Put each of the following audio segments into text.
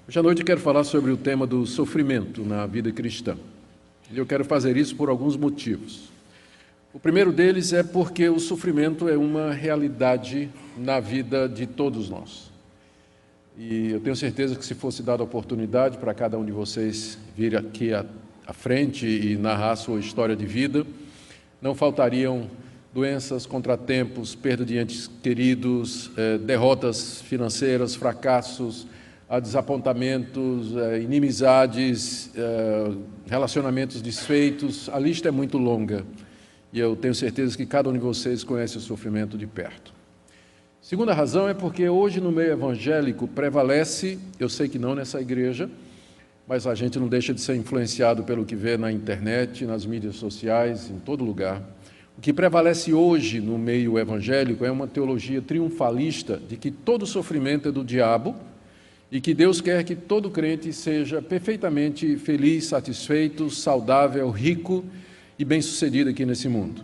Hoje à noite eu quero falar sobre o tema do sofrimento na vida cristã. E eu quero fazer isso por alguns motivos. O primeiro deles é porque o sofrimento é uma realidade na vida de todos nós. E eu tenho certeza que se fosse dada a oportunidade para cada um de vocês vir aqui à frente e narrar a sua história de vida, não faltariam doenças, contratempos, perda de entes queridos, derrotas financeiras, fracassos, desapontamentos, inimizades, relacionamentos desfeitos. A lista é muito longa e eu tenho certeza que cada um de vocês conhece o sofrimento de perto. Segunda razão é porque hoje no meio evangélico prevalece, eu sei que não nessa igreja, mas a gente não deixa de ser influenciado pelo que vê na internet, nas mídias sociais, em todo lugar. O que prevalece hoje no meio evangélico é uma teologia triunfalista de que todo sofrimento é do diabo e que Deus quer que todo crente seja perfeitamente feliz, satisfeito, saudável, rico e bem-sucedido aqui nesse mundo.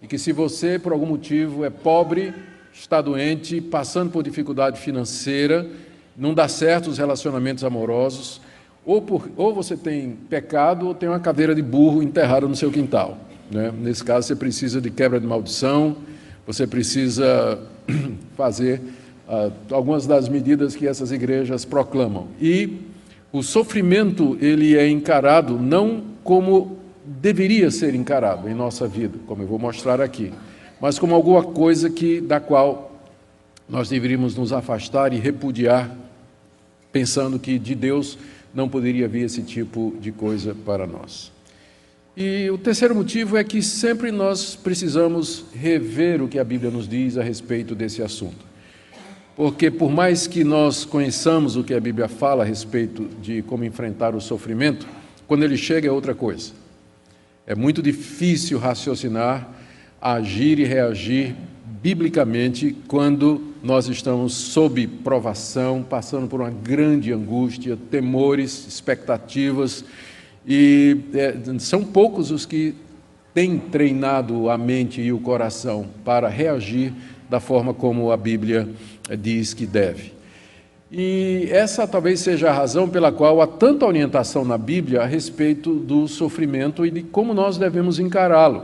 E que se você, por algum motivo, é pobre, está doente, passando por dificuldade financeira, não dá certo os relacionamentos amorosos, ou você tem pecado ou tem uma caveira de burro enterrada no seu quintal, né? Nesse caso, você precisa de quebra de maldição, você precisa fazer algumas das medidas que essas igrejas proclamam. E o sofrimento, ele é encarado não como deveria ser encarado em nossa vida, como eu vou mostrar aqui, mas como alguma coisa da qual nós deveríamos nos afastar e repudiar, pensando que de Deus não poderia vir esse tipo de coisa para nós. E o terceiro motivo é que sempre nós precisamos rever o que a Bíblia nos diz a respeito desse assunto. Porque por mais que nós conheçamos o que a Bíblia fala a respeito de como enfrentar o sofrimento, quando ele chega é outra coisa. É muito difícil raciocinar, agir e reagir biblicamente quando nós estamos sob provação, passando por uma grande angústia, temores, expectativas, e são poucos os que têm treinado a mente e o coração para reagir da forma como a Bíblia diz que deve. E essa talvez seja a razão pela qual há tanta orientação na Bíblia a respeito do sofrimento e de como nós devemos encará-lo.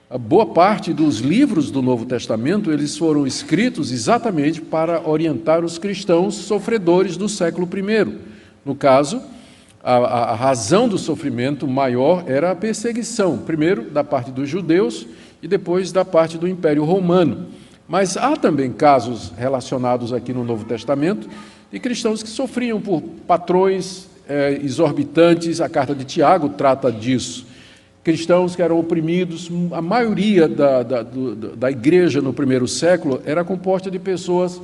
A boa parte dos livros do Novo Testamento, eles foram escritos exatamente para orientar os cristãos sofredores do século I. No caso, a razão do sofrimento maior era a perseguição, primeiro da parte dos judeus e depois da parte do Império Romano. Mas há também casos relacionados aqui no Novo Testamento de cristãos que sofriam por patrões exorbitantes. A carta de Tiago trata disso. Cristãos que eram oprimidos. A maioria da igreja no primeiro século era composta de pessoas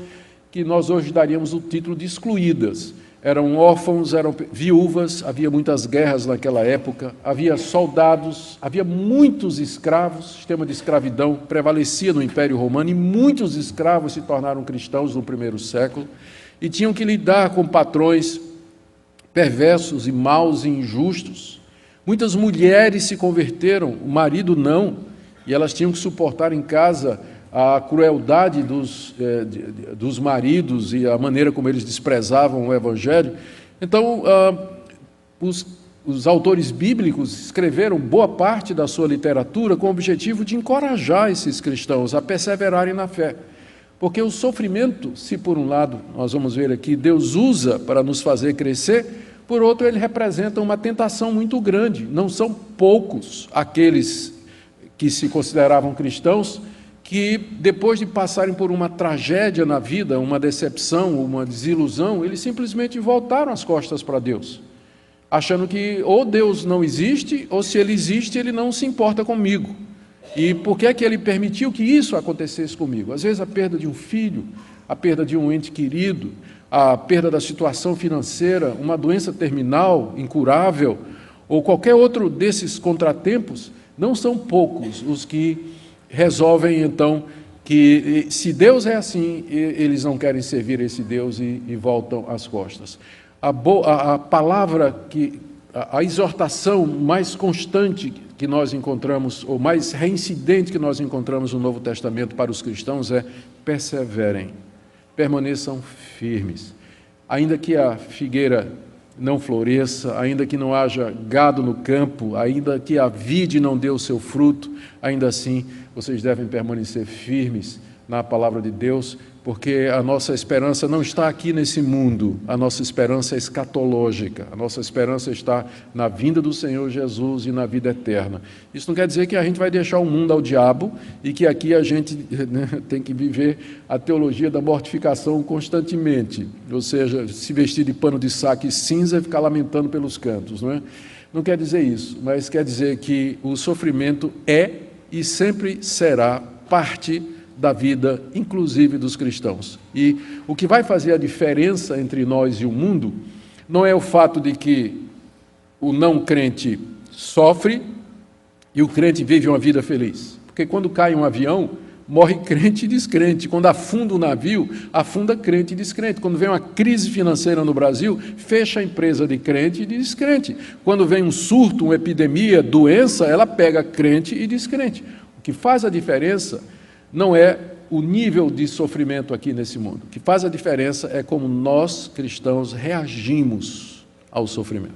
que nós hoje daríamos o título de excluídas. Eram órfãos, eram viúvas, havia muitas guerras naquela época, havia soldados, havia muitos escravos, o sistema de escravidão prevalecia no Império Romano e muitos escravos se tornaram cristãos no primeiro século e tinham que lidar com patrões perversos e maus e injustos. Muitas mulheres se converteram, o marido não, e elas tinham que suportar em casa a crueldade dos maridos e a maneira como eles desprezavam o Evangelho. Então, os autores bíblicos escreveram boa parte da sua literatura com o objetivo de encorajar esses cristãos a perseverarem na fé. Porque o sofrimento, se por um lado, nós vamos ver aqui, Deus usa para nos fazer crescer, por outro, ele representa uma tentação muito grande. Não são poucos aqueles que se consideravam cristãos que, depois de passarem por uma tragédia na vida, uma decepção, uma desilusão, eles simplesmente voltaram as costas para Deus, achando que ou Deus não existe, ou se Ele existe, Ele não se importa comigo. E por que é que Ele permitiu que isso acontecesse comigo? Às vezes a perda de um filho, a perda de um ente querido, a perda da situação financeira, uma doença terminal, incurável, ou qualquer outro desses contratempos, não são poucos os que resolvem, então, que se Deus é assim, eles não querem servir esse Deus e voltam as costas. A palavra, a exortação mais constante que nós encontramos, ou mais reincidente que nós encontramos no Novo Testamento para os cristãos é: perseverem, permaneçam firmes, ainda que a figueira não floresça, ainda que não haja gado no campo, ainda que a vide não dê o seu fruto, ainda assim vocês devem permanecer firmes na palavra de Deus, porque a nossa esperança não está aqui nesse mundo, a nossa esperança é escatológica, a nossa esperança está na vinda do Senhor Jesus e na vida eterna. Isso não quer dizer que a gente vai deixar o mundo ao diabo e que aqui a gente tem que viver a teologia da mortificação constantemente, ou seja, se vestir de pano de saco e cinza e ficar lamentando pelos cantos, não é? Não quer dizer isso, mas quer dizer que o sofrimento é e sempre será parte da vida, inclusive dos cristãos. E o que vai fazer a diferença entre nós e o mundo não é o fato de que o não crente sofre e o crente vive uma vida feliz. Porque quando cai um avião, morre crente e descrente. Quando afunda o navio, afunda crente e descrente. Quando vem uma crise financeira no Brasil, fecha a empresa de crente e de descrente. Quando vem um surto, uma epidemia, doença, ela pega crente e descrente. O que faz a diferença não é o nível de sofrimento aqui nesse mundo. O que faz a diferença é como nós, cristãos, reagimos ao sofrimento.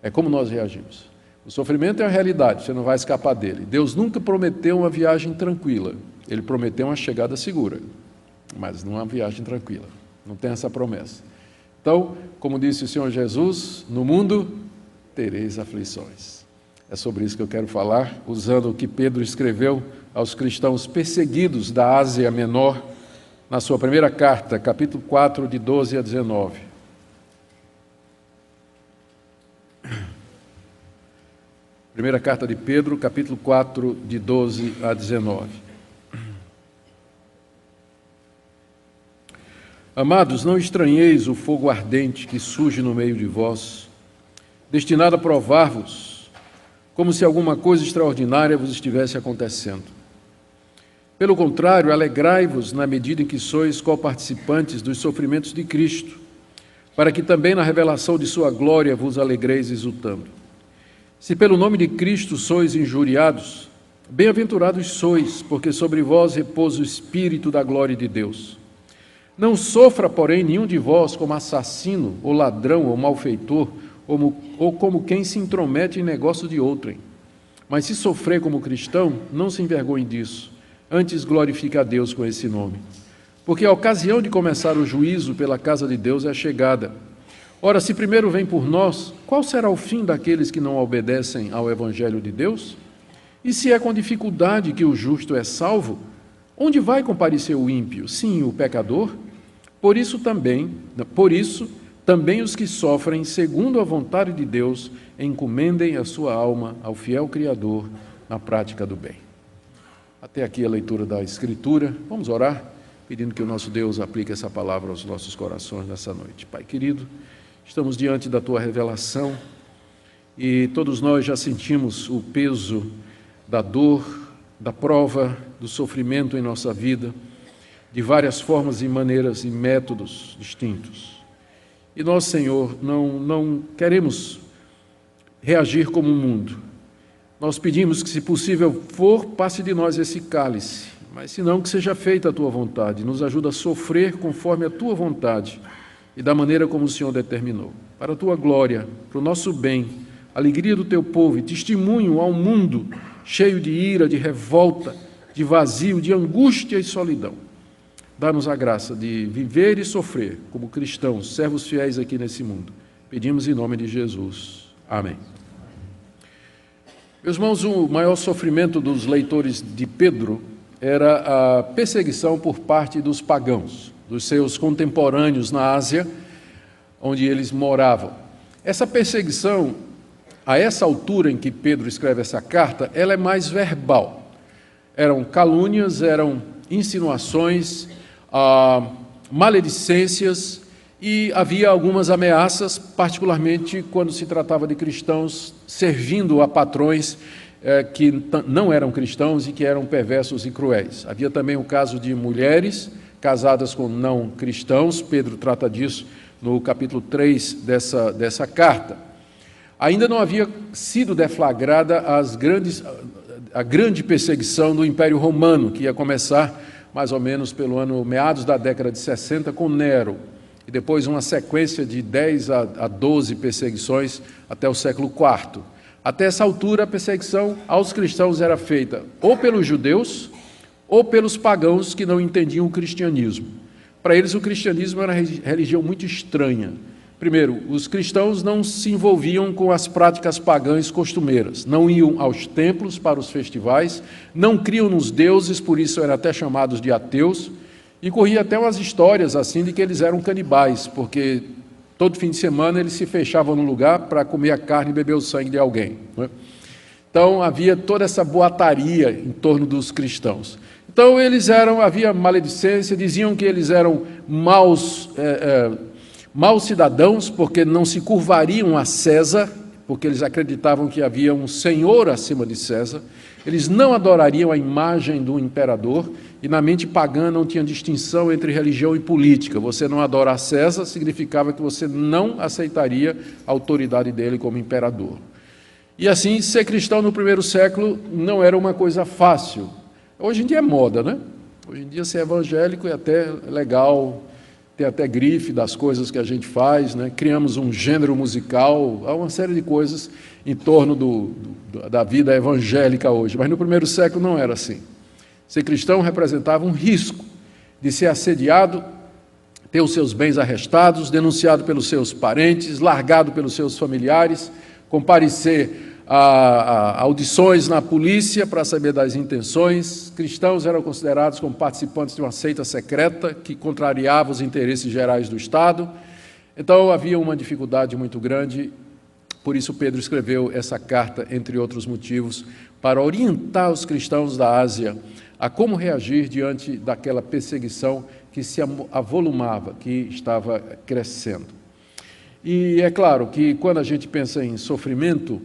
É como nós reagimos. O sofrimento é uma realidade, você não vai escapar dele. Deus nunca prometeu uma viagem tranquila. Ele prometeu uma chegada segura, mas não uma viagem tranquila. Não tem essa promessa. Então, como disse o Senhor Jesus, no mundo tereis aflições. É sobre isso que eu quero falar, usando o que Pedro escreveu aos cristãos perseguidos da Ásia Menor, na sua primeira carta, capítulo 4, de 12 a 19. Primeira carta de Pedro, capítulo 4, de 12 a 19. Amados, não estranheis o fogo ardente que surge no meio de vós, destinado a provar-vos, como se alguma coisa extraordinária vos estivesse acontecendo. Pelo contrário, alegrai-vos na medida em que sois coparticipantes dos sofrimentos de Cristo, para que também na revelação de sua glória vos alegreis exultando. Se pelo nome de Cristo sois injuriados, bem-aventurados sois, porque sobre vós repousa o Espírito da glória de Deus. Não sofra, porém, nenhum de vós como assassino, ou ladrão, ou malfeitor, ou como quem se intromete em negócio de outrem. Mas se sofrer como cristão, não se envergonhe disso. Antes glorifique a Deus com esse nome. Porque a ocasião de começar o juízo pela casa de Deus é chegada. Ora, se primeiro vem por nós, qual será o fim daqueles que não obedecem ao Evangelho de Deus? E se é com dificuldade que o justo é salvo, onde vai comparecer o ímpio? Sim, o pecador? Por isso também os que sofrem segundo a vontade de Deus encomendem a sua alma ao fiel Criador na prática do bem. Até aqui a leitura da Escritura. Vamos orar, pedindo que o nosso Deus aplique essa palavra aos nossos corações nessa noite. Pai querido, estamos diante da Tua revelação e todos nós já sentimos o peso da dor, da prova, do sofrimento em nossa vida, de várias formas e maneiras e métodos distintos. E nós, Senhor, não queremos reagir como o mundo. Nós pedimos que, se possível for, passe de nós esse cálice, mas se não, que seja feita a Tua vontade. Nos ajuda a sofrer conforme a Tua vontade e da maneira como o Senhor determinou. Para a Tua glória, para o nosso bem, alegria do Teu povo e testemunho ao mundo cheio de ira, de revolta, de vazio, de angústia e solidão. Dá-nos a graça de viver e sofrer como cristãos, servos fiéis aqui nesse mundo. Pedimos em nome de Jesus. Amém. Meus irmãos, o maior sofrimento dos leitores de Pedro era a perseguição por parte dos pagãos, dos seus contemporâneos na Ásia, onde eles moravam. Essa perseguição, a essa altura em que Pedro escreve essa carta, ela é mais verbal. Eram calúnias, eram insinuações, maledicências, e havia algumas ameaças, particularmente quando se tratava de cristãos servindo a patrões que não eram cristãos e que eram perversos e cruéis. Havia também o caso de mulheres casadas com não cristãos, Pedro trata disso no capítulo 3 dessa carta. Ainda não havia sido deflagrada a grande perseguição do Império Romano, que ia começar mais ou menos pelo ano meados da década de 60 com Nero. e depois uma sequência de 10 a 12 perseguições até o século IV. Até essa altura, a perseguição aos cristãos era feita ou pelos judeus ou pelos pagãos que não entendiam o cristianismo. Para eles, o cristianismo era uma religião muito estranha. Primeiro, os cristãos não se envolviam com as práticas pagãs costumeiras, não iam aos templos para os festivais, não criam nos deuses, por isso eram até chamados de ateus, e corria até umas histórias assim de que eles eram canibais, porque todo fim de semana eles se fechavam num lugar para comer a carne e beber o sangue de alguém, não é? Então havia toda essa boataria em torno dos cristãos. Então havia maledicência, diziam que eles eram maus cidadãos, porque não se curvariam a César, porque eles acreditavam que havia um senhor acima de César. Eles não adorariam a imagem do imperador, e na mente pagã não tinha distinção entre religião e política. Você não adorar César significava que você não aceitaria a autoridade dele como imperador. E assim, ser cristão no primeiro século não era uma coisa fácil. Hoje em dia é moda, né? Hoje em dia ser evangélico é até legal, tem até grife das coisas que a gente faz, né? Criamos um gênero musical, há uma série de coisas em torno da vida evangélica hoje. Mas no primeiro século não era assim. Ser cristão representava um risco de ser assediado, ter os seus bens arrestados, denunciado pelos seus parentes, largado pelos seus familiares, comparecer a audições na polícia para saber das intenções. Cristãos eram considerados como participantes de uma seita secreta que contrariava os interesses gerais do Estado. Então havia uma dificuldade muito grande, por isso Pedro escreveu essa carta, entre outros motivos, para orientar os cristãos da Ásia a como reagir diante daquela perseguição que se avolumava, que estava crescendo. E é claro que quando a gente pensa em sofrimento,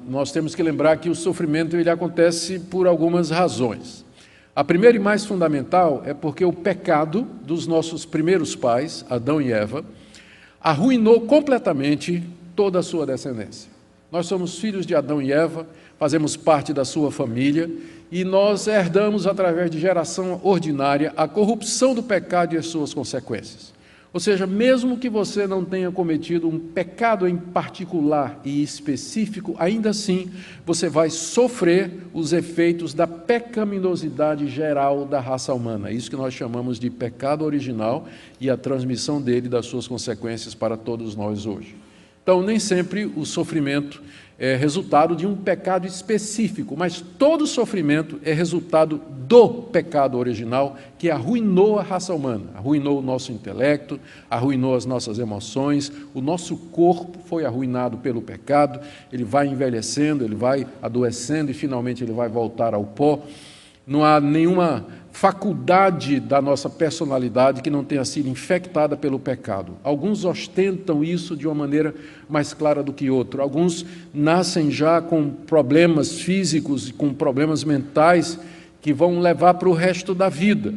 nós temos que lembrar que o sofrimento ele acontece por algumas razões. A primeira e mais fundamental é porque o pecado dos nossos primeiros pais, Adão e Eva, arruinou completamente toda a sua descendência. Nós somos filhos de Adão e Eva, fazemos parte da sua família e nós herdamos através de geração ordinária a corrupção do pecado e as suas consequências. Ou seja, mesmo que você não tenha cometido um pecado em particular e específico, ainda assim você vai sofrer os efeitos da pecaminosidade geral da raça humana. Isso que nós chamamos de pecado original e a transmissão dele das suas consequências para todos nós hoje. Então, nem sempre o sofrimento é resultado de um pecado específico, mas todo sofrimento é resultado do pecado original que arruinou a raça humana, arruinou o nosso intelecto, arruinou as nossas emoções, o nosso corpo foi arruinado pelo pecado, ele vai envelhecendo, ele vai adoecendo e finalmente ele vai voltar ao pó. Não há nenhuma faculdade da nossa personalidade que não tenha sido infectada pelo pecado. Alguns ostentam isso de uma maneira mais clara do que outros. Alguns nascem já com problemas físicos, com problemas mentais que vão levar para o resto da vida.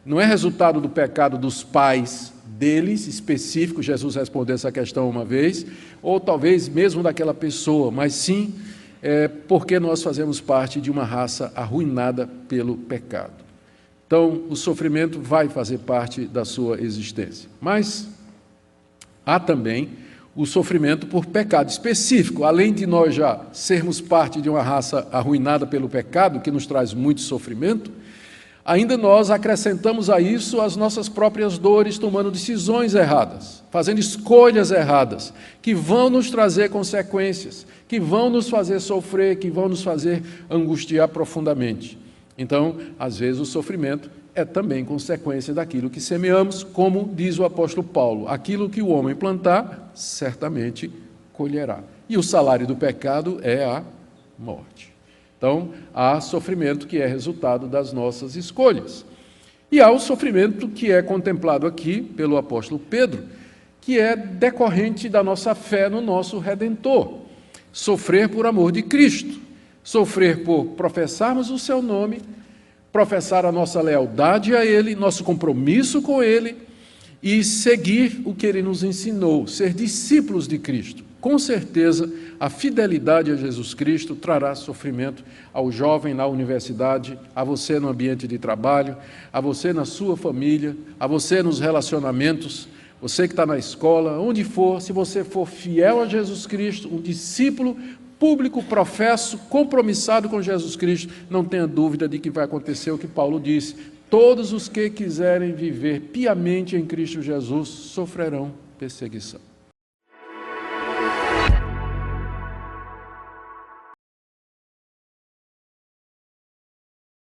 Não é resultado do pecado dos pais deles, específico, Jesus respondeu essa questão uma vez, ou talvez mesmo daquela pessoa, mas sim porque nós fazemos parte de uma raça arruinada pelo pecado. Então, o sofrimento vai fazer parte da sua existência. Mas há também o sofrimento por pecado específico. Além de nós já sermos parte de uma raça arruinada pelo pecado, que nos traz muito sofrimento, ainda nós acrescentamos a isso as nossas próprias dores, tomando decisões erradas, fazendo escolhas erradas, que vão nos trazer consequências, que vão nos fazer sofrer, que vão nos fazer angustiar profundamente. Então, às vezes, o sofrimento é também consequência daquilo que semeamos, como diz o apóstolo Paulo, aquilo que o homem plantar, certamente colherá. E o salário do pecado é a morte. Então, há sofrimento que é resultado das nossas escolhas. E há o sofrimento que é contemplado aqui pelo apóstolo Pedro, que é decorrente da nossa fé no nosso Redentor. Sofrer por amor de Cristo. Sofrer por professarmos o seu nome, professar a nossa lealdade a Ele, nosso compromisso com Ele e seguir o que Ele nos ensinou, ser discípulos de Cristo. Com certeza, a fidelidade a Jesus Cristo trará sofrimento ao jovem na universidade, a você no ambiente de trabalho, a você na sua família, a você nos relacionamentos, você que está na escola, onde for. Se você for fiel a Jesus Cristo, um discípulo público, professo, compromissado com Jesus Cristo, não tenha dúvida de que vai acontecer o que Paulo disse: todos os que quiserem viver piamente em Cristo Jesus sofrerão perseguição.